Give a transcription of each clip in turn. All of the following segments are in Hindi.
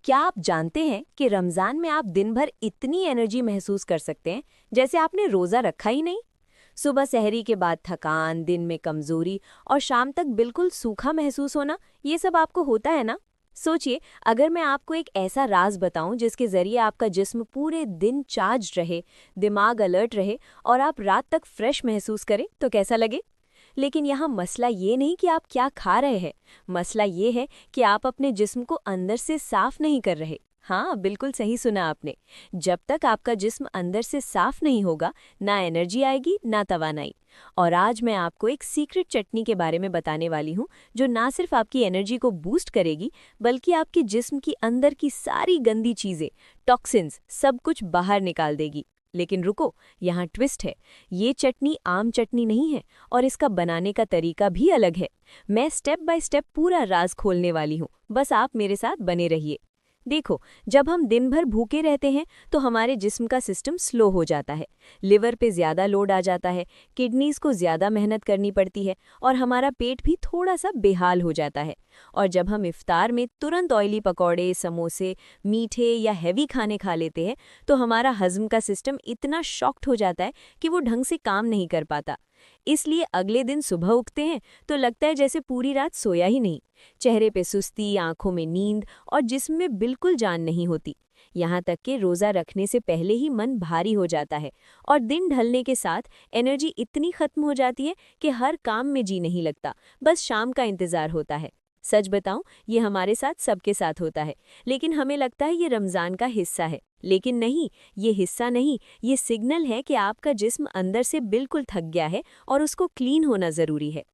क्या आप जानते हैं कि रमज़ान में आप दिन भर इतनी एनर्जी महसूस कर सकते हैं जैसे आपने रोज़ा रखा ही नहीं। सुबह सहरी के बाद थकान, दिन में कमज़ोरी और शाम तक बिल्कुल सूखा महसूस होना, ये सब आपको होता है ना। सोचिए, अगर मैं आपको एक ऐसा राज बताऊं जिसके ज़रिए आपका जिस्म पूरे दिन चार्ज रहे, दिमाग अलर्ट रहे और आप रात तक फ्रेश महसूस करें, तो कैसा लगे। लेकिन यहाँ मसला ये नहीं कि आप क्या खा रहे हैं। मसला ये है कि आप अपने जिस्म को अंदर से साफ नहीं कर रहे। हाँ, बिल्कुल सही सुना आपने। जब तक आपका जिस्म अंदर से साफ नहीं होगा, ना एनर्जी आएगी ना तवानाई। और आज मैं आपको एक सीक्रेट चटनी के बारे में बताने वाली हूँ, जो ना सिर्फ आपकी एनर्जी को बूस्ट करेगी, बल्कि आपके जिस्म की अंदर की सारी गंदी चीज़ें, टॉक्सिन्स, सब कुछ बाहर निकाल देगी। लेकिन रुको, यहाँ ट्विस्ट है। ये चटनी आम चटनी नहीं है और इसका बनाने का तरीका भी अलग है। मैं स्टेप बाय स्टेप पूरा राज खोलने वाली हूँ, बस आप मेरे साथ बने रहिए। देखो, जब हम दिन भर भूखे रहते हैं तो हमारे जिस्म का सिस्टम स्लो हो जाता है। लिवर पे ज़्यादा लोड आ जाता है, किडनीज को ज़्यादा मेहनत करनी पड़ती है और हमारा पेट भी थोड़ा सा बेहाल हो जाता है। और जब हम इफ्तार में तुरंत ऑयली पकौड़े, समोसे, मीठे या हैवी खाने खा लेते हैं तो हमारा हज़म का सिस्टम इतना शॉक्ड हो जाता है कि वो ढंग से काम नहीं कर पाता। इसलिए अगले दिन सुबह उठते हैं तो लगता है जैसे पूरी रात सोया ही नहीं। चेहरे पे सुस्ती, आंखों में नींद और जिस्म में बिल्कुल जान नहीं होती। यहाँ तक कि रोज़ा रखने से पहले ही मन भारी हो जाता है और दिन ढलने के साथ एनर्जी इतनी खत्म हो जाती है कि हर काम में जी नहीं लगता, बस शाम का इंतज़ार होता है। सच बताऊं, ये हमारे साथ सबके साथ होता है, लेकिन हमें लगता है ये रमज़ान का हिस्सा है। लेकिन नहीं, ये हिस्सा नहीं, ये सिग्नल है कि आपका जिस्म अंदर से बिल्कुल थक गया है और उसको क्लीन होना ज़रूरी है।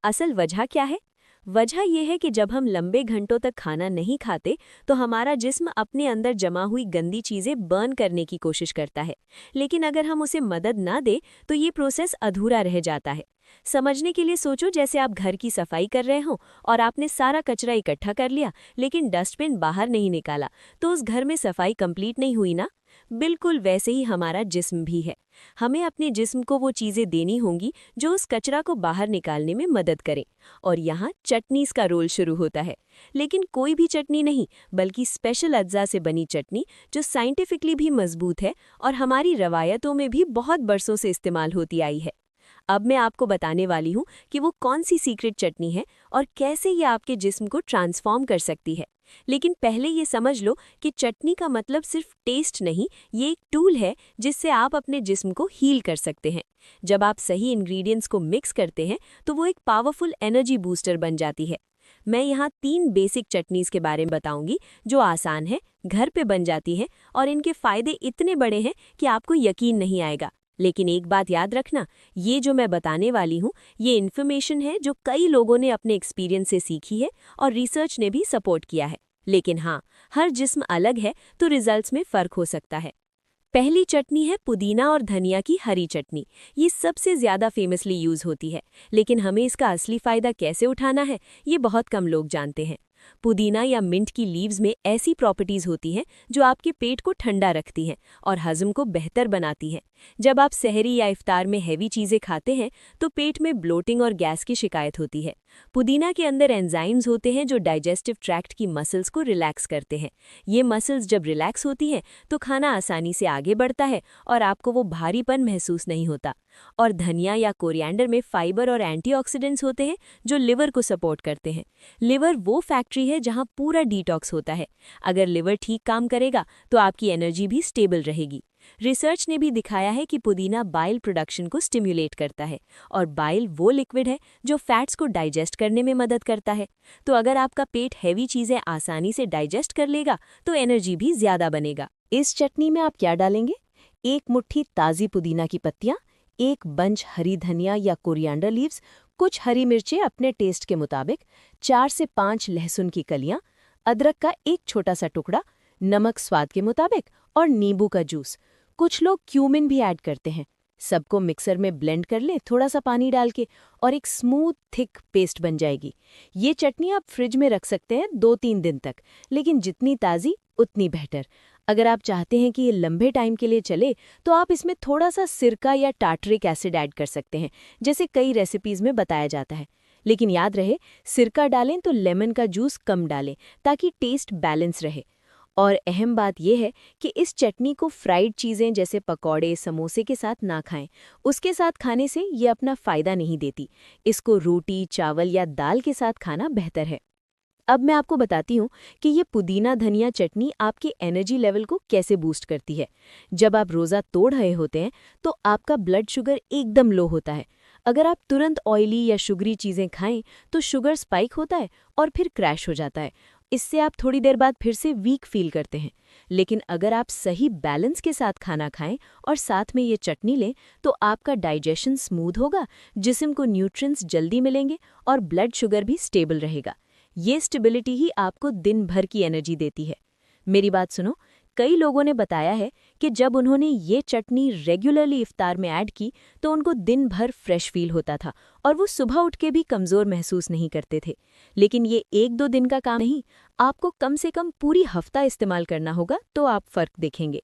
असल वजह क्या है? वजह यह है कि जब हम लंबे घंटों तक खाना नहीं खाते तो हमारा जिस्म अपने अंदर जमा हुई गंदी चीज़ें बर्न करने की कोशिश करता है। लेकिन अगर हम उसे मदद ना दें तो ये प्रोसेस अधूरा रह जाता है। समझने के लिए सोचो, जैसे आप घर की सफाई कर रहे हो और आपने सारा कचरा इकट्ठा कर लिया लेकिन डस्टबिन बाहर नहीं निकाला, तो उस घर में सफाई कंप्लीट नहीं हुई ना। बिल्कुल वैसे ही हमारा जिस्म भी है। हमें अपने जिस्म को वो चीज़ें देनी होंगी जो उस कचरा को बाहर निकालने में मदद करें। और यहाँ चटनीज़ का रोल शुरू होता है। लेकिन कोई भी चटनी नहीं, बल्कि स्पेशल अज्जा से बनी चटनी, जो साइंटिफिकली भी मजबूत है और हमारी रवायतों में भी बहुत बरसों से इस्तेमाल होती आई है। अब मैं आपको बताने वाली हूँ कि वो कौन सी सीक्रेट चटनी है और कैसे ये आपके जिस्म को ट्रांसफॉर्म कर सकती है। लेकिन पहले ये समझ लो कि चटनी का मतलब सिर्फ टेस्ट नहीं, ये एक टूल है जिससे आप अपने जिस्म को हील कर सकते हैं। जब आप सही इंग्रेडिएंट्स को मिक्स करते हैं तो वो एक पावरफुल एनर्जी बूस्टर बन जाती है। मैं यहाँ 3 बेसिक चटनीज़ के बारे में बताऊंगी जो आसान है, घर पे बन जाती है और इनके फायदे इतने बड़े हैं कि आपको यकीन नहीं आएगा। लेकिन एक बात याद रखना, ये जो मैं बताने वाली हूँ, ये इन्फॉर्मेशन है जो कई लोगों ने अपने एक्सपीरियंस से सीखी है और रिसर्च ने भी सपोर्ट किया है। लेकिन हाँ, हर जिस्म अलग है तो रिजल्ट्स में फ़र्क हो सकता है। पहली चटनी है पुदीना और धनिया की हरी चटनी। ये सबसे ज़्यादा फेमसली यूज़ होती है, लेकिन हमें इसका असली फ़ायदा कैसे उठाना है, ये बहुत कम लोग जानते हैं। पुदीना या मिंट की लीव्स में ऐसी प्रॉपर्टीज़ होती हैं जो आपके पेट को ठंडा रखती हैं और हज़म को बेहतर बनाती हैं। जब आप सहरी या इफ्तार में हैवी चीज़ें खाते हैं तो पेट में ब्लोटिंग और गैस की शिकायत होती है। पुदीना के अंदर एंजाइम्स होते हैं जो डाइजेस्टिव ट्रैक्ट की मसल्स को रिलैक्स करते हैं। ये मसल्स जब रिलैक्स होती हैं तो खाना आसानी से आगे बढ़ता है और आपको वो भारीपन महसूस नहीं होता। और धनिया या कोरिएंडर में फाइबर और एंटीऑक्सीडेंट्स होते हैं जो लिवर को सपोर्ट करते हैं। लिवर वो फैक्ट्री है जहां पूरा डिटॉक्स होता है। अगर लिवर ठीक काम करेगा तो आपकी एनर्जी भी स्टेबल रहेगी। रिसर्च ने भी दिखाया है कि पुदीना बाइल प्रोडक्शन को स्टिम्युलेट करता है और बाइल वो लिक्विड है जो फैट्स को डाइजेस्ट करने में मदद करता है। तो अगर आपका पेट हैवी चीज़ें आसानी से डाइजेस्ट कर लेगा तो एनर्जी भी ज़्यादा बनेगा। इस चटनी में आप क्या डालेंगे? 1 मुट्ठी ताज़ी पुदीना की पत्तियाँ, 1 बंच हरी धनिया या कोरिएंडर लीव्स, कुछ हरी मिर्चें अपने टेस्ट के मुताबिक, 4 से 5 लहसुन की कलियाँ, अदरक का एक छोटा सा टुकड़ा, नमक स्वाद के मुताबिक और नींबू का जूस। कुछ लोग क्यूमिन भी ऐड करते हैं। सबको मिक्सर में ब्लेंड कर ले थोड़ा सा पानी डाल के और एक स्मूथ थिक पेस्ट बन जाएगी। ये चटनी आप फ्रिज में रख सकते हैं 2-3 दिन तक, लेकिन जितनी ताज़ी उतनी बेहतर। अगर आप चाहते हैं कि ये लंबे टाइम के लिए चले तो आप इसमें थोड़ा सा सिरका या टार्टरिक एसिड ऐड कर सकते हैं, जैसे कई रेसिपीज़ में बताया जाता है। लेकिन याद रहे, सिरका डालें तो लेमन का जूस कम डालें ताकि टेस्ट बैलेंस रहे। और अहम बात यह है कि इस चटनी को फ्राइड चीज़ें जैसे पकौड़े, समोसे के साथ ना खाएं। उसके साथ खाने से ये अपना फ़ायदा नहीं देती। इसको रोटी, चावल या दाल के साथ खाना बेहतर है। अब मैं आपको बताती हूँ कि ये पुदीना धनिया चटनी आपकी एनर्जी लेवल को कैसे बूस्ट करती है। जब आप रोज़ा तोड़ रहे होते हैं तो आपका ब्लड शुगर एकदम लो होता है। अगर आप तुरंत ऑयली या शुगरी चीज़ें खाएं तो शुगर स्पाइक होता है और फिर क्रैश हो जाता है। इससे आप थोड़ी देर बाद फिर से वीक फील करते हैं। लेकिन अगर आप सही बैलेंस के साथ खाना खाएं और साथ में ये चटनी लें तो आपका डाइजेशन स्मूथ होगा, जिस्म को न्यूट्रिएंट्स जल्दी मिलेंगे और ब्लड शुगर भी स्टेबल रहेगा। ये स्टेबिलिटी ही आपको दिन भर की एनर्जी देती है। मेरी बात सुनो, कई लोगों ने बताया है कि जब उन्होंने ये चटनी रेगुलरली इफ्तार में ऐड की तो उनको दिन भर फ्रेश फील होता था और वो सुबह उठ के भी कमज़ोर महसूस नहीं करते थे। लेकिन ये 1-2 दिन का काम नहीं, आपको कम से कम पूरी हफ्ता इस्तेमाल करना होगा तो आप फ़र्क देखेंगे।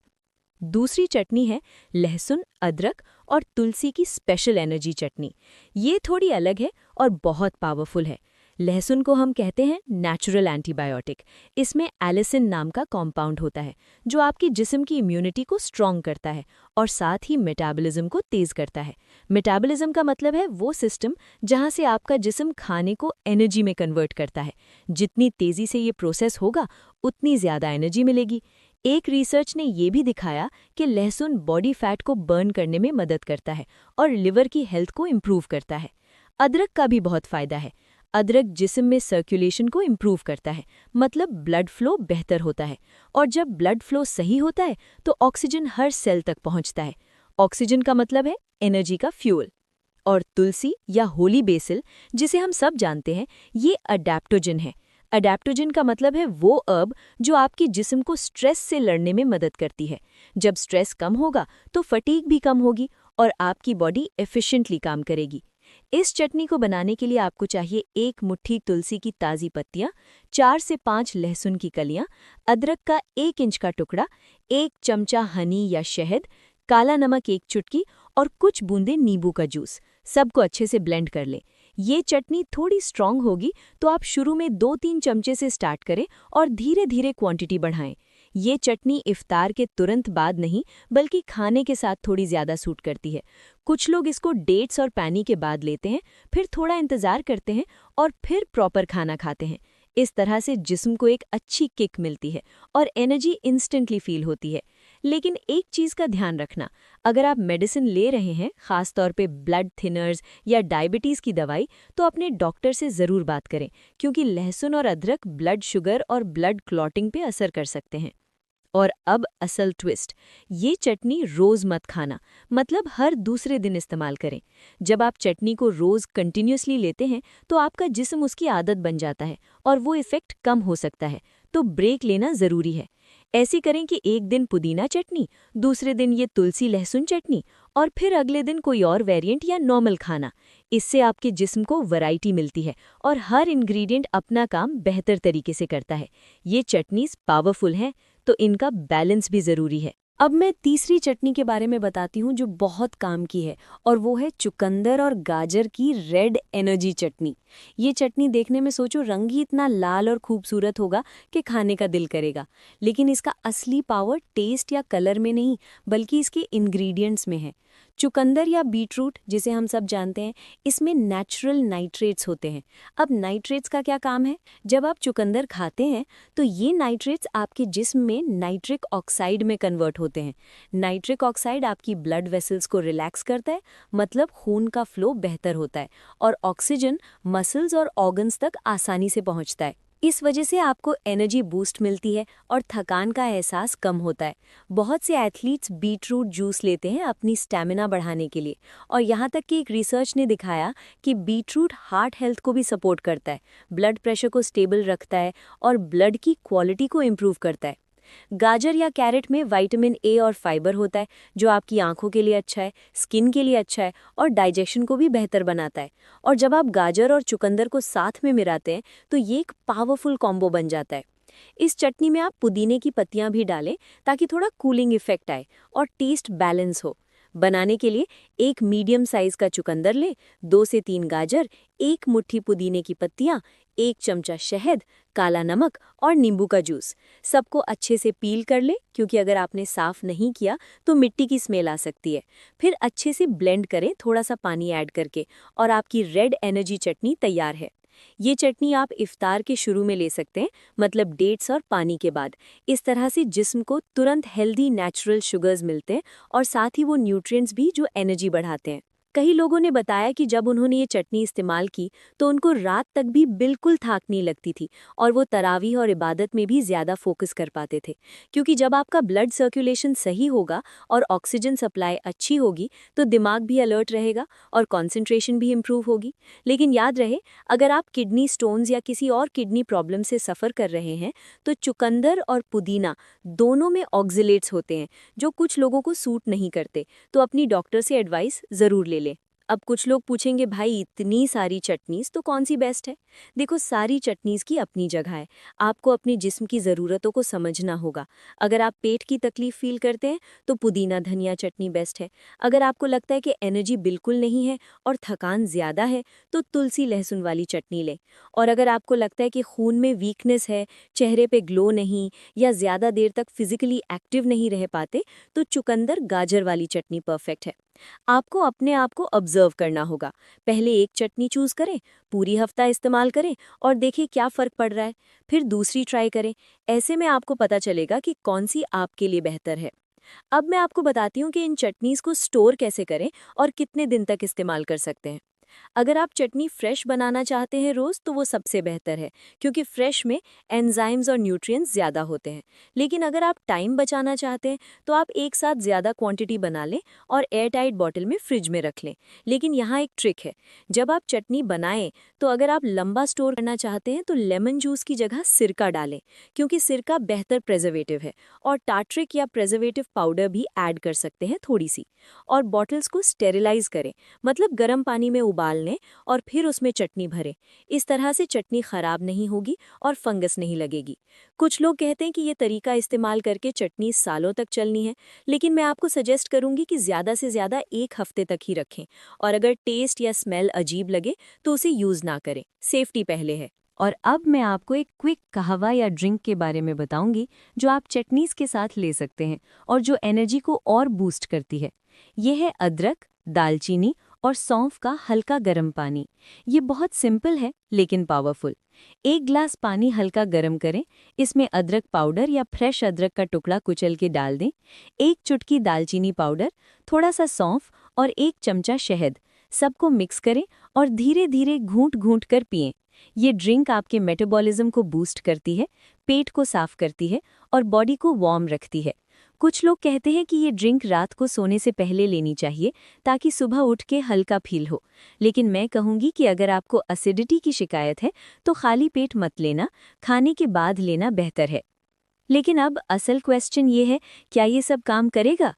दूसरी चटनी है लहसुन, अदरक और तुलसी की स्पेशल एनर्जी चटनी। ये थोड़ी अलग है और बहुत पावरफुल है। लहसुन को हम कहते हैं नेचुरल एंटीबायोटिक। इसमें एलिसिन नाम का कॉम्पाउंड होता है जो आपकी जिस्म की इम्यूनिटी को स्ट्रॉन्ग करता है और साथ ही मेटाबॉलिज्म को तेज़ करता है। मेटाबॉलिज्म का मतलब है वो सिस्टम जहाँ से आपका जिस्म खाने को एनर्जी में कन्वर्ट करता है। जितनी तेज़ी से ये प्रोसेस होगा उतनी ज़्यादा एनर्जी मिलेगी। एक रिसर्च ने ये भी दिखाया कि लहसुन बॉडी फैट को बर्न करने में मदद करता है और लिवर की हेल्थ को इम्प्रूव करता है। अदरक का भी बहुत फ़ायदा है। अदरक जिस्म में सर्कुलेशन को इम्प्रूव करता है, मतलब ब्लड फ्लो बेहतर होता है। और जब ब्लड फ्लो सही होता है तो ऑक्सीजन हर सेल तक पहुंचता है। ऑक्सीजन का मतलब है एनर्जी का फ्यूल। और तुलसी या होली बेसिल, जिसे हम सब जानते हैं, ये अडैप्टोजन है। अडैप्टोजन का मतलब है वो अर्ब जो आपकी जिस्म को स्ट्रेस से लड़ने में मदद करती है। जब स्ट्रेस कम होगा तो फटीग भी कम होगी और आपकी बॉडी एफिशिएंटली काम करेगी। इस चटनी को बनाने के लिए आपको चाहिए 1 मुट्ठी तुलसी की ताज़ी पत्तियाँ, 4 से 5 लहसुन की कलियाँ, अदरक का 1 इंच का टुकड़ा, 1 चमचा हनी या शहद, काला नमक 1 चुटकी और कुछ बूंदे नींबू का जूस। सबको अच्छे से ब्लेंड कर लें। ये चटनी थोड़ी स्ट्रॉन्ग होगी तो आप शुरू में 2-3 चमचे से स्टार्ट करें और धीरे धीरे क्वांटिटी बढ़ाएं। ये चटनी इफ्तार के तुरंत बाद नहीं बल्कि खाने के साथ थोड़ी ज़्यादा सूट करती है। कुछ लोग इसको डेट्स और पैनी के बाद लेते हैं, फिर थोड़ा इंतज़ार करते हैं और फिर प्रॉपर खाना खाते हैं। इस तरह से जिस्म को एक अच्छी किक मिलती है और एनर्जी इंस्टेंटली फील होती है। लेकिन एक चीज़ का ध्यान रखना, अगर आप मेडिसिन ले रहे हैं, खास तौर पे ब्लड थिनर्स या डायबिटीज़ की दवाई, तो अपने डॉक्टर से ज़रूर बात करें, क्योंकि लहसुन और अदरक ब्लड शुगर और ब्लड क्लॉटिंग पे असर कर सकते हैं। और अब असल ट्विस्ट, ये चटनी रोज़ मत खाना, मतलब हर दूसरे दिन इस्तेमाल करें। जब आप चटनी को रोज़ कंटिन्यूसली लेते हैं तो आपका जिस्म उसकी आदत बन जाता है और वो इफ़ेक्ट कम हो सकता है, तो ब्रेक लेना ज़रूरी है। ऐसे करें कि एक दिन पुदीना चटनी, दूसरे दिन ये तुलसी लहसुन चटनी और फिर अगले दिन कोई और वेरिएंट या नॉर्मल खाना। इससे आपके जिस्म को वैरायटी मिलती है और हर इंग्रेडिएंट अपना काम बेहतर तरीके से करता है। ये चटनीज पावरफुल हैं, तो इनका बैलेंस भी ज़रूरी है। अब मैं तीसरी चटनी के बारे में बताती हूँ जो बहुत काम की है, और वो है चुकंदर और गाजर की रेड एनर्जी चटनी। ये चटनी देखने में सोचो रंग ही इतना लाल और खूबसूरत होगा कि खाने का दिल करेगा। लेकिन इसका असली पावर टेस्ट या कलर में नहीं बल्कि इसके इंग्रेडिएंट्स में है। चुकंदर या बीटरूट, जिसे हम सब जानते हैं, इसमें नेचुरल नाइट्रेट्स होते हैं। अब नाइट्रेट्स का क्या काम है? जब आप चुकंदर खाते हैं तो ये नाइट्रेट्स आपके जिस्म में नाइट्रिक ऑक्साइड में कन्वर्ट होते हैं। नाइट्रिक ऑक्साइड आपकी ब्लड वेसल्स को रिलैक्स करता है, मतलब खून का फ्लो बेहतर होता है और ऑक्सीजन मसल्स और ऑर्गन्स तक आसानी से पहुंचता है। इस वजह से आपको एनर्जी बूस्ट मिलती है और थकान का एहसास कम होता है। बहुत से एथलीट्स बीटरूट जूस लेते हैं अपनी स्टैमिना बढ़ाने के लिए, और यहाँ तक कि एक रिसर्च ने दिखाया कि बीटरूट हार्ट हेल्थ को भी सपोर्ट करता है, ब्लड प्रेशर को स्टेबल रखता है और ब्लड की क्वालिटी को इम्प्रूव करता है। गाजर या कैरेट में विटामिन ए और फाइबर होता है जो आपकी आंखों के लिए अच्छा है, स्किन के लिए अच्छा है और डाइजेशन को भी बेहतर बनाता है। और जब आप गाजर और चुकंदर को साथ में मिलाते हैं तो ये एक पावरफुल कॉम्बो बन जाता है। इस चटनी में आप पुदीने की पत्तियां भी डालें ताकि थोड़ा कूलिंग इफेक्ट आए और टेस्ट बैलेंस हो। बनाने के लिए एक मीडियम साइज का चुकंदर लें, 2 से 3 गाजर, 1 मुट्ठी पुदीने की पत्तियां, 1 चमचा शहद, काला नमक और नींबू का जूस। सबको अच्छे से पील कर ले, क्योंकि अगर आपने साफ नहीं किया तो मिट्टी की स्मेल आ सकती है। फिर अच्छे से ब्लेंड करें थोड़ा सा पानी ऐड करके, और आपकी रेड एनर्जी चटनी तैयार है। ये चटनी आप इफ्तार के शुरू में ले सकते हैं, मतलब डेट्स और पानी के बाद। इस तरह से जिस्म को तुरंत हेल्दी नेचुरल शुगर्स मिलते हैं, और साथ ही वो न्यूट्रिएंट्स भी जो एनर्जी बढ़ाते हैं। कई लोगों ने बताया कि जब उन्होंने ये चटनी इस्तेमाल की तो उनको रात तक भी बिल्कुल थाक नहीं लगती थी, और वो तरावीह और इबादत में भी ज़्यादा फोकस कर पाते थे। क्योंकि जब आपका ब्लड सर्कुलेशन सही होगा और ऑक्सीजन सप्लाई अच्छी होगी तो दिमाग भी अलर्ट रहेगा और कंसंट्रेशन भी इम्प्रूव होगी। लेकिन याद रहे, अगर आप किडनी स्टोन्स या किसी और किडनी प्रॉब्लम से सफ़र कर रहे हैं तो चुकंदर और पुदीना दोनों में ऑक्जिलेट्स होते हैं, जो कुछ लोगों को सूट नहीं करते। तो अपनी डॉक्टर से एडवाइस ज़रूर ले लें। अब कुछ लोग पूछेंगे, भाई इतनी सारी चटनीज़ तो कौन सी बेस्ट है? देखो, सारी चटनीज़ की अपनी जगह है। आपको अपने जिस्म की ज़रूरतों को समझना होगा। अगर आप पेट की तकलीफ फील करते हैं तो पुदीना धनिया चटनी बेस्ट है। अगर आपको लगता है कि एनर्जी बिल्कुल नहीं है और थकान ज़्यादा है तो तुलसी लहसुन वाली चटनी लें। और अगर आपको लगता है कि खून में वीकनेस है, चेहरे पे ग्लो नहीं, या ज़्यादा देर तक फिजिकली एक्टिव नहीं रह पाते, तो चुकंदर गाजर वाली चटनी परफेक्ट है। आपको अपने आप को ऑब्जर्व करना होगा। पहले एक चटनी चूज करें, पूरी हफ्ता इस्तेमाल करें और देखें क्या फ़र्क पड़ रहा है। फिर दूसरी ट्राई करें। ऐसे में आपको पता चलेगा कि कौन सी आपके लिए बेहतर है। अब मैं आपको बताती हूँ कि इन चटनीज़ को स्टोर कैसे करें और कितने दिन तक इस्तेमाल कर सकते हैं। अगर आप चटनी फ्रेश बनाना चाहते हैं रोज़, तो वो सबसे बेहतर है, क्योंकि फ्रेश में एंजाइम्स और न्यूट्रिएंट्स ज़्यादा होते हैं। लेकिन अगर आप टाइम बचाना चाहते हैं तो आप एक साथ ज़्यादा क्वांटिटी बना लें और एयर टाइट बॉटल में फ्रिज में रख लें। लेकिन यहाँ एक ट्रिक है, जब आप चटनी बनाएं तो अगर आप लंबा स्टोर करना चाहते हैं तो लेमन जूस की जगह सिरका डालें, क्योंकि सिरका बेहतर प्रेजर्वेटिव है। और टार्ट्रिक या प्रेजर्वेटिव पाउडर भी ऐड कर सकते हैं थोड़ी सी। और बॉटल्स को स्टेरिलाइज करें, मतलब गर्म पानी में उबाल लें और फिर उसमें चटनी भरें। इस तरह से चटनी खराब नहीं होगी और फंगस नहीं लगेगी। कुछ लोग कहते हैं कि ये तरीका इस्तेमाल करके चटनी सालों तक चलनी है, लेकिन मैं आपको सजेस्ट करूंगी कि ज़्यादा से ज़्यादा 1 हफ्ते तक ही रखें। और अगर टेस्ट या स्मेल अजीब लगे तो उसे यूज़ ना करें, सेफ्टी पहले है। और अब मैं आपको एक क्विक कहवा या ड्रिंक के बारे में बताऊंगी, जो आप चटनीज़ के साथ ले सकते हैं और जो एनर्जी को और बूस्ट करती है। ये है अदरक, दालचीनी और सौंफ का हल्का गर्म पानी। ये बहुत सिंपल है लेकिन पावरफुल। 1 ग्लास पानी हल्का गर्म करें, इसमें अदरक पाउडर या फ्रेश अदरक का टुकड़ा कुचल के डाल दें, 1 चुटकी दालचीनी पाउडर, थोड़ा सा सौंफ और 1 चमचा शहद। सबको मिक्स करें और धीरे धीरे घूंट घूंट कर पिएं। ये ड्रिंक आपके मेटाबॉलिज्म को बूस्ट करती है, पेट को साफ करती है और बॉडी को वार्म रखती है। कुछ लोग कहते हैं कि ये ड्रिंक रात को सोने से पहले लेनी चाहिए, ताकि सुबह उठ के हल्का फील हो। लेकिन मैं कहूँगी कि अगर आपको एसिडिटी की शिकायत है तो खाली पेट मत लेना, खाने के बाद लेना बेहतर है। लेकिन अब असल क्वेश्चन ये है, क्या ये सब काम करेगा?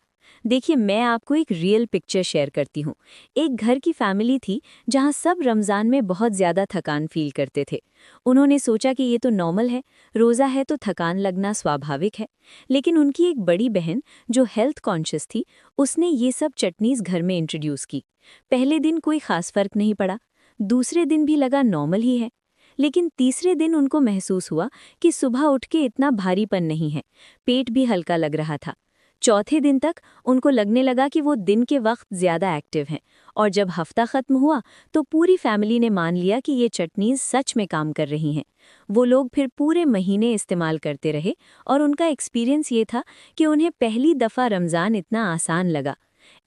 देखिए, मैं आपको एक रियल पिक्चर शेयर करती हूँ। एक घर की फैमिली थी जहाँ सब रमज़ान में बहुत ज़्यादा थकान फील करते थे। उन्होंने सोचा कि ये तो नॉर्मल है, रोज़ा है तो थकान लगना स्वाभाविक है। लेकिन उनकी एक बड़ी बहन जो हेल्थ कॉन्शियस थी, उसने ये सब चटनीज़ घर में इंट्रोड्यूस की। पहले दिन कोई ख़ास फ़र्क नहीं पड़ा, दूसरे दिन भी लगा नॉर्मल ही है। लेकिन तीसरे दिन उनको महसूस हुआ कि सुबह उठ के इतना भारीपन नहीं है, पेट भी हल्का लग रहा था। चौथे दिन तक उनको लगने लगा कि वो दिन के वक्त ज़्यादा एक्टिव हैं। और जब हफ्ता ख़त्म हुआ तो पूरी फैमिली ने मान लिया कि ये चटनीज़ सच में काम कर रही हैं। वो लोग फिर पूरे महीने इस्तेमाल करते रहे और उनका एक्सपीरियंस ये था कि उन्हें पहली दफ़ा रमज़ान इतना आसान लगा।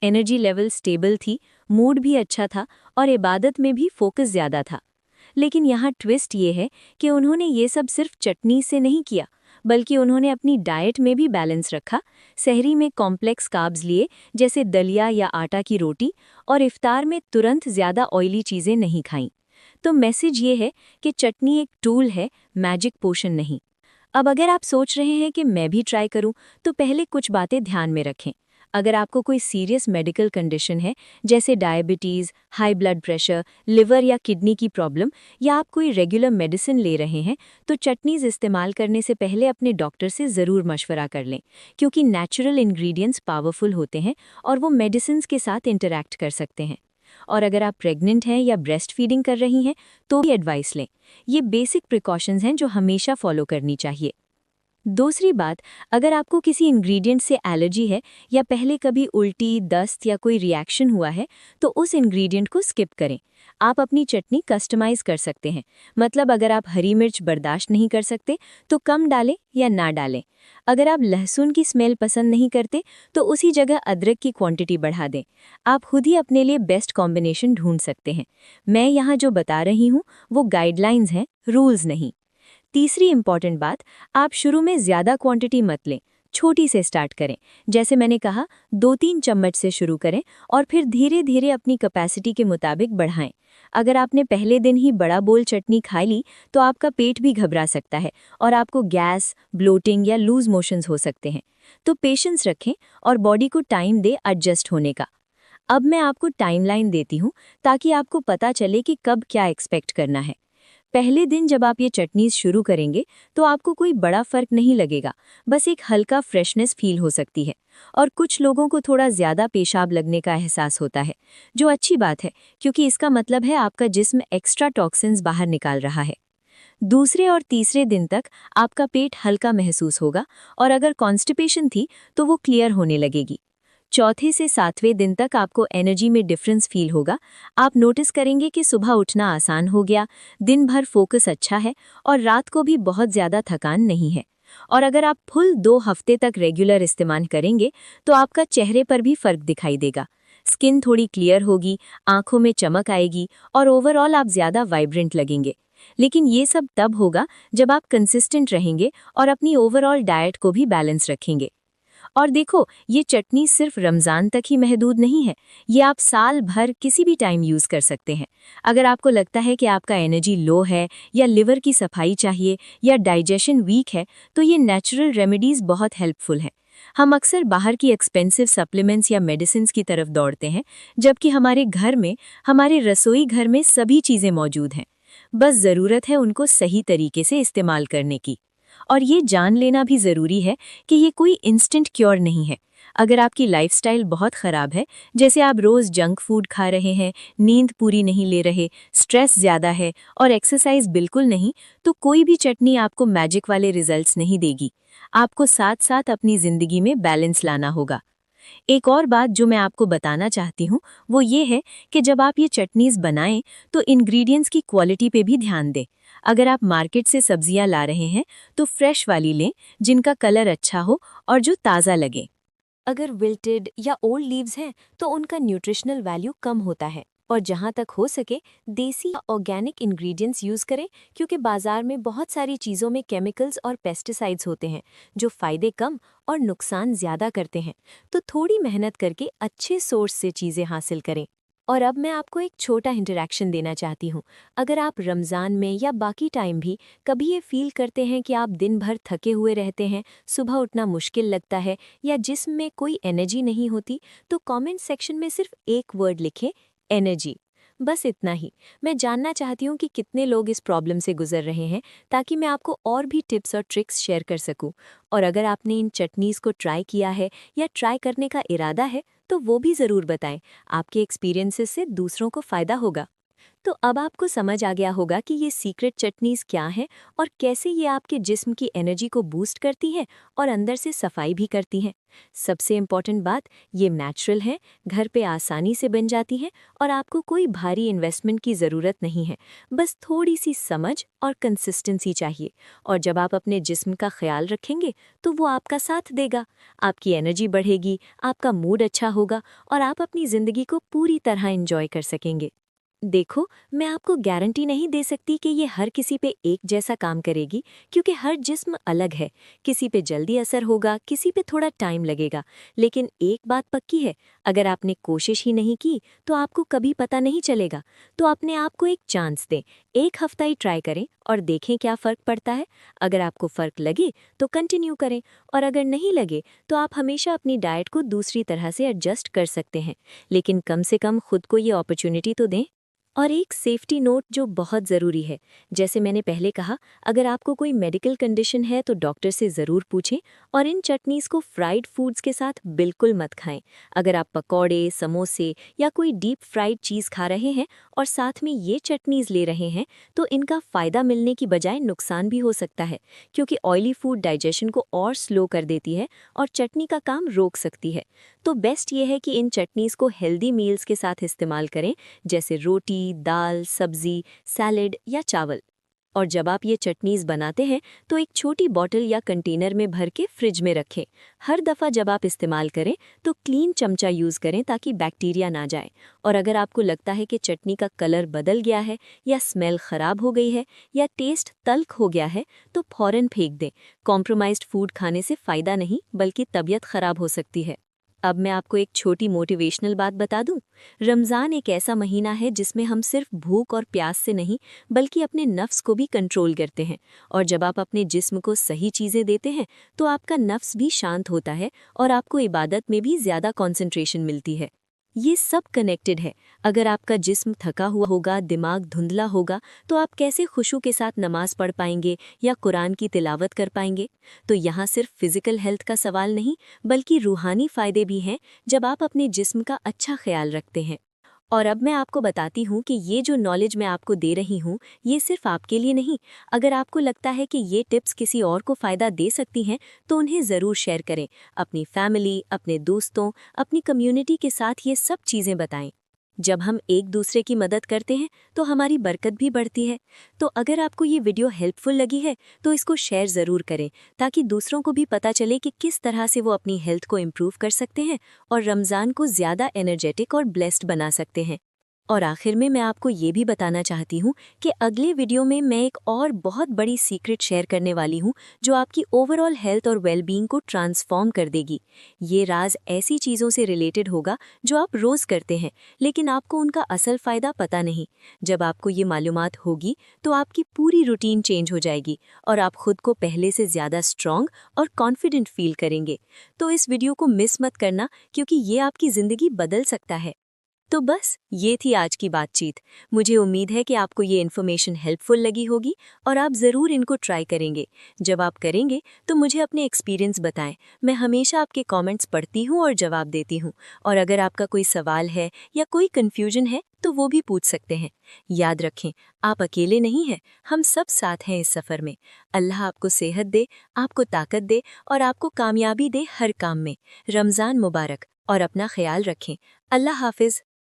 एनर्जी लेवल स्टेबल थी, मूड भी अच्छा था और इबादत में भी फोकस ज़्यादा था। लेकिन यहाँ ट्विस्ट ये है कि उन्होंने ये सब सिर्फ चटनी से नहीं किया, बल्कि उन्होंने अपनी डाइट में भी बैलेंस रखा। सहरी में कॉम्प्लेक्स कार्ब्स लिए, जैसे दलिया या आटा की रोटी, और इफ्तार में तुरंत ज़्यादा ऑयली चीज़ें नहीं खाईं। तो मैसेज ये है कि चटनी एक टूल है, मैजिक पोशन नहीं। अब अगर आप सोच रहे हैं कि मैं भी ट्राई करूं, तो पहले कुछ बातें ध्यान में रखें। अगर आपको कोई सीरियस मेडिकल कंडीशन है, जैसे diabetes, high blood pressure, liver या किडनी की प्रॉब्लम, या आप कोई रेगुलर मेडिसिन ले रहे हैं, तो चटनीज़ इस्तेमाल करने से पहले अपने डॉक्टर से ज़रूर मशवरा कर लें, क्योंकि नेचुरल इंग्रेडिएंट्स पावरफुल होते हैं और वो मेडिसिन्स के साथ इंटरैक्ट कर सकते हैं। और अगर आप प्रेग्नेंट हैं या ब्रेस्ट फीडिंग कर रही हैं तो भी एडवाइस लें। ये बेसिक प्रिकॉशंस हैं जो हमेशा फॉलो करनी चाहिए। दूसरी बात, अगर आपको किसी इंग्रेडिएंट से एलर्जी है या पहले कभी उल्टी, दस्त या कोई रिएक्शन हुआ है तो उस इंग्रेडिएंट को स्किप करें। आप अपनी चटनी कस्टमाइज कर सकते हैं। मतलब अगर आप हरी मिर्च बर्दाश्त नहीं कर सकते तो कम डालें या ना डालें। अगर आप लहसुन की स्मेल पसंद नहीं करते तो उसी जगह अदरक की क्वांटिटी बढ़ा दें। आप खुद ही अपने लिए बेस्ट कॉम्बिनेशन ढूंढ सकते हैं। मैं यहाँ जो बता रही हूँ वो गाइडलाइंस हैं, रूल्स नहीं। तीसरी इंपॉर्टेंट बात, आप शुरू में ज़्यादा क्वांटिटी मत लें, छोटी से स्टार्ट करें। जैसे मैंने कहा, 2-3 चम्मच से शुरू करें और फिर धीरे धीरे अपनी कैपेसिटी के मुताबिक बढ़ाएं। अगर आपने पहले दिन ही बड़ा बोल चटनी खा ली तो आपका पेट भी घबरा सकता है और आपको गैस, ब्लोटिंग या लूज मोशंस हो सकते हैं। तो पेशेंस रखें और बॉडी को टाइम दे एडजस्ट होने का। अब मैं आपको टाइमलाइन देती हूँ ताकि आपको पता चले कि कब क्या एक्सपेक्ट करना है। पहले दिन जब आप ये चटनीज शुरू करेंगे तो आपको कोई बड़ा फर्क नहीं लगेगा, बस एक हल्का फ्रेशनेस फील हो सकती है। और कुछ लोगों को थोड़ा ज़्यादा पेशाब लगने का एहसास होता है, जो अच्छी बात है क्योंकि इसका मतलब है आपका जिस्म एक्स्ट्रा टॉक्सिन्स बाहर निकाल रहा है। दूसरे और तीसरे दिन तक आपका पेट हल्का महसूस होगा और अगर कॉन्स्टिपेशन थी तो वो क्लियर होने लगेगी। चौथे से 7वें दिन तक आपको एनर्जी में डिफरेंस फील होगा। आप नोटिस करेंगे कि सुबह उठना आसान हो गया, दिन भर फोकस अच्छा है और रात को भी बहुत ज़्यादा थकान नहीं है। और अगर आप फुल 2 हफ्ते तक रेगुलर इस्तेमाल करेंगे तो आपका चेहरे पर भी फर्क दिखाई देगा। स्किन थोड़ी क्लियर होगी, आंखों में चमक आएगी और ओवरऑल आप ज़्यादा वाइब्रेंट लगेंगे। लेकिन ये सब तब होगा जब आप कंसिस्टेंट रहेंगे और अपनी ओवरऑल डाइट को भी बैलेंस रखेंगे। और देखो, ये चटनी सिर्फ रमज़ान तक ही महदूद नहीं है, ये आप साल भर किसी भी टाइम यूज़ कर सकते हैं। अगर आपको लगता है कि आपका एनर्जी लो है या लिवर की सफाई चाहिए या डाइजेशन वीक है तो ये नेचुरल रेमेडीज़ बहुत हेल्पफुल है। हम अक्सर बाहर की एक्सपेंसिव सप्लीमेंट्स या मेडिसिन्स की तरफ दौड़ते हैं, जबकि हमारे घर में, हमारे रसोई घर में सभी चीज़ें मौजूद हैं। बस ज़रूरत है उनको सही तरीके से इस्तेमाल करने की। और ये जान लेना भी ज़रूरी है कि ये कोई इंस्टेंट क्योर नहीं है। अगर आपकी लाइफस्टाइल बहुत ख़राब है, जैसे आप रोज़ जंक फूड खा रहे हैं, नींद पूरी नहीं ले रहे, स्ट्रेस ज़्यादा है और एक्सरसाइज बिल्कुल नहीं, तो कोई भी चटनी आपको मैजिक वाले रिजल्ट्स नहीं देगी। आपको साथ साथ अपनी ज़िंदगी में बैलेंस लाना होगा। एक और बात जो मैं आपको बताना चाहती हूँ वो ये है कि जब आप ये चटनीज़ बनाएं तो इंग्रेडिएंट्स की क्वालिटी पे भी ध्यान दें। अगर आप मार्केट से सब्जियां ला रहे हैं तो फ्रेश वाली लें, जिनका कलर अच्छा हो और जो ताज़ा लगे। अगर विल्टेड या ओल्ड लीव्स हैं तो उनका न्यूट्रिशनल वैल्यू कम होता है। और जहाँ तक हो सके देसी या ऑर्गेनिक इंग्रेडिएंट्स यूज़ करें, क्योंकि बाजार में बहुत सारी चीज़ों में केमिकल्स और पेस्टिसाइड्स होते हैं जो फ़ायदे कम और नुकसान ज़्यादा करते हैं। तो थोड़ी मेहनत करके अच्छे सोर्स से चीज़ें हासिल करें। और अब मैं आपको एक छोटा इंटरैक्शन देना चाहती हूँ। अगर आप रमज़ान में या बाकी टाइम भी कभी ये फील करते हैं कि आप दिन भर थके हुए रहते हैं, सुबह उठना मुश्किल लगता है या जिस्म में कोई एनर्जी नहीं होती, तो कमेंट सेक्शन में सिर्फ एक वर्ड लिखें, एनर्जी। बस इतना ही। मैं जानना चाहती हूँ कि कितने लोग इस प्रॉब्लम से गुजर रहे हैं, ताकि मैं आपको और भी टिप्स और ट्रिक्स शेयर कर सकूँ। और अगर आपने इन चटनीज़ को ट्राई किया है या ट्राई करने का इरादा है तो वो भी ज़रूर बताएं। आपके एक्सपीरियंसेस से दूसरों को फ़ायदा होगा। तो अब आपको समझ आ गया होगा कि ये सीक्रेट चटनीज़ क्या हैं और कैसे ये आपके जिस्म की एनर्जी को बूस्ट करती हैं और अंदर से सफाई भी करती हैं। सबसे इम्पॉर्टेंट बात, ये नेचुरल हैं, घर पे आसानी से बन जाती हैं और आपको कोई भारी इन्वेस्टमेंट की ज़रूरत नहीं है। बस थोड़ी सी समझ और कंसिस्टेंसी चाहिए। और जब आप अपने जिस्म का ख्याल रखेंगे तो वो आपका साथ देगा। आपकी एनर्जी बढ़ेगी, आपका मूड अच्छा होगा और आप अपनी ज़िंदगी को पूरी तरह एंजॉय कर सकेंगे। देखो, मैं आपको गारंटी नहीं दे सकती कि ये हर किसी पे एक जैसा काम करेगी, क्योंकि हर जिस्म अलग है। किसी पे जल्दी असर होगा, किसी पे थोड़ा टाइम लगेगा। लेकिन एक बात पक्की है, अगर आपने कोशिश ही नहीं की तो आपको कभी पता नहीं चलेगा। तो अपने आप को एक चांस दें, 1 हफ्ता ही ट्राई करें और देखें क्या फ़र्क पड़ता है। अगर आपको फ़र्क लगे तो कंटिन्यू करें, और अगर नहीं लगे तो आप हमेशा अपनी डाइट को दूसरी तरह से एडजस्ट कर सकते हैं। लेकिन कम से कम खुद को ये अपॉर्चुनिटी तो दें। और एक सेफ्टी नोट जो बहुत ज़रूरी है, जैसे मैंने पहले कहा, अगर आपको कोई मेडिकल कंडीशन है तो डॉक्टर से ज़रूर पूछें और इन चटनीज़ को फ्राइड फूड्स के साथ बिल्कुल मत खाएं। अगर आप पकौड़े, समोसे या कोई डीप फ्राइड चीज़ खा रहे हैं और साथ में ये चटनीज़ ले रहे हैं, तो इनका फ़ायदा मिलने की बजाय नुकसान भी हो सकता है, क्योंकि ऑयली फूड डाइजेशन को और स्लो कर देती है और चटनी का काम रोक सकती है। तो बेस्ट ये है कि इन चटनीज़ को हेल्दी मील्स के साथ इस्तेमाल करें, जैसे रोटी, दाल, सब्जी, सैलेड या चावल। और जब आप ये चटनीज़ बनाते हैं तो एक छोटी बॉटल या कंटेनर में भर के फ्रिज में रखें। हर दफ़ा जब आप इस्तेमाल करें तो क्लीन चमचा यूज़ करें ताकि बैक्टीरिया ना जाए। और अगर आपको लगता है कि चटनी का कलर बदल गया है या स्मेल ख़राब हो गई है या टेस्ट तल्ख हो गया है तो फ़ौरन फेंक दें। कॉम्प्रोमाइज्ड फूड खाने से फ़ायदा नहीं बल्कि तबीयत ख़राब हो सकती है। अब मैं आपको एक छोटी मोटिवेशनल बात बता दूं। रमज़ान एक ऐसा महीना है जिसमें हम सिर्फ भूख और प्यास से नहीं बल्कि अपने नफ्स को भी कंट्रोल करते हैं। और जब आप अपने जिस्म को सही चीज़ें देते हैं तो आपका नफ्स भी शांत होता है और आपको इबादत में भी ज़्यादा कंसंट्रेशन मिलती है। ये सब कनेक्टेड है। अगर आपका जिस्म थका हुआ होगा, दिमाग धुंधला होगा, तो आप कैसे खुशू के साथ नमाज पढ़ पाएंगे या कुरान की तिलावत कर पाएंगे? तो यहाँ सिर्फ फिजिकल हेल्थ का सवाल नहीं बल्कि रूहानी फ़ायदे भी हैं जब आप अपने जिस्म का अच्छा ख्याल रखते हैं। और अब मैं आपको बताती हूँ कि ये जो नॉलेज मैं आपको दे रही हूँ, ये सिर्फ आपके लिए नहीं। अगर आपको लगता है कि ये टिप्स किसी और को फ़ायदा दे सकती हैं, तो उन्हें ज़रूर शेयर करें। अपनी फैमिली, अपने दोस्तों, अपनी कम्युनिटी के साथ ये सब चीज़ें बताएं। जब हम एक दूसरे की मदद करते हैं, तो हमारी बरकत भी बढ़ती है। तो अगर आपको ये वीडियो हेल्पफुल लगी है, तो इसको शेयर ज़रूर करें, ताकि दूसरों को भी पता चले कि किस तरह से वो अपनी हेल्थ को इम्प्रूव कर सकते हैं और रमज़ान को ज़्यादा एनर्जेटिक और ब्लेस्ड बना सकते हैं। और आखिर में मैं आपको ये भी बताना चाहती हूँ कि अगले वीडियो में मैं एक और बहुत बड़ी सीक्रेट शेयर करने वाली हूँ जो आपकी ओवरऑल हेल्थ और वेलबींग को ट्रांसफॉर्म कर देगी। ये राज ऐसी चीज़ों से रिलेटेड होगा जो आप रोज़ करते हैं, लेकिन आपको उनका असल फ़ायदा पता नहीं। जब आपको ये मालूमात होगी तो आपकी पूरी रूटीन चेंज हो जाएगी और आप खुद को पहले से ज़्यादा स्ट्रॉन्ग और कॉन्फिडेंट फील करेंगे। तो इस वीडियो को मिस मत करना, क्योंकि ये आपकी ज़िंदगी बदल सकता है। तो बस ये थी आज की बातचीत। मुझे उम्मीद है कि आपको ये इन्फॉर्मेशन हेल्पफुल लगी होगी और आप ज़रूर इनको ट्राई करेंगे। जब आप करेंगे तो मुझे अपने एक्सपीरियंस बताएं। मैं हमेशा आपके कमेंट्स पढ़ती हूँ और जवाब देती हूँ। और अगर आपका कोई सवाल है या कोई कन्फ्यूजन है तो वो भी पूछ सकते हैं। याद रखें, आप अकेले नहीं हैं, हम सब साथ हैं इस सफ़र में। अल्लाह आपको सेहत दे, आपको ताकत दे और आपको कामयाबी दे हर काम में। रमज़ान मुबारक और अपना ख्याल रखें। अल्लाह हाफिज़।